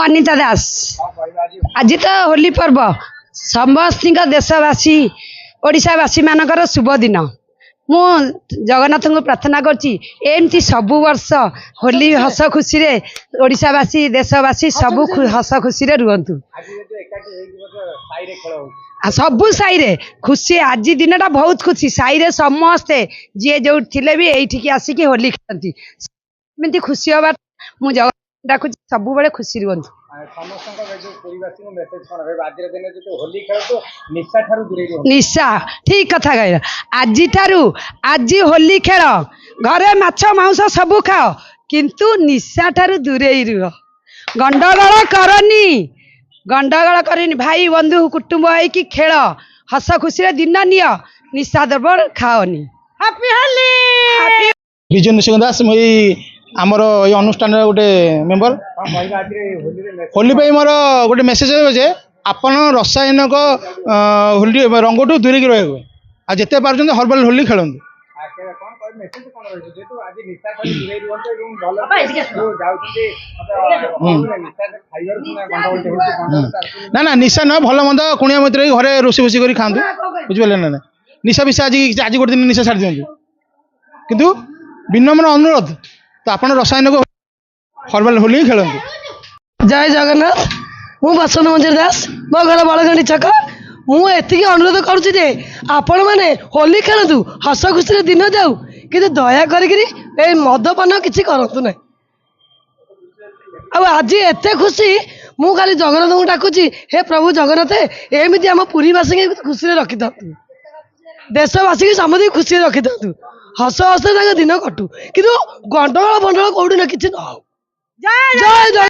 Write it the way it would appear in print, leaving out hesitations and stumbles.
अनिता दास। आज तो होली पर्व समस्त देशवासी ओडिशावासी मानकर शुभ दिन। मु जगन्नाथ को प्रार्थना करमती सबु वर्ष होली हस खुशी रे ओडिशावासी देशवासी सब हस खुशी रे रुहतु। सबु साई रे खुशी आज दिन टा बहुत खुशी साई रे समस्ते जी जो थे भी ये आसिक होली खेलती खुशी हवा मु जगन्नाथ डाक सब बड़े खुशी रुहतु। निशा ठीक कथा कह आज आज होली खेल घरे माछ मांस सब खाओ किंतु निशा ठारू दूरे रुह। गंडगोल करनी भाई बंधु कुटुंब होइकी खेल हस खुशी दिन निय निशा द्रव्य खाओनी। हैप्पी होली। विजय निशिकांत दास आमर ये अनुष्ठान गोटे मेम्बर होली मोर गोटे मेसेज जे आपन रसायनिक होली रंगठू दूरे रहा आ जिते पार्टी हर्बाल होली खेलते। ना ना निशा ना भल मंद कुणिया मित्र घरे रोषे भोसी कर खाते बुझे ना निशा विशा आज आज गोटे दिन निशा छाड़ दिखाँ किंतु विनम्र अनुरोध तो आप रसायनिक हर्बाल होली खेलते। जय जगन्नाथ मु बसंत मंजर दास मो घर बड़गंडी छक मुझे अनुरोध करुचे आपण मैंने होली खेलतु हस खुशी दिन जाऊ कि दया कर मदपान किसी करूँ ना। आज एत खुशी मु खाली जगन्नाथ को डाकुची हे प्रभु जगन्नाथ एमती आम पुरीवासी खुशी रखी था देशवासी की समझ खुशी रखी था हस हस दिन कटू कि गंडगोल बंडगोल कौटी ना कि न। जय जय।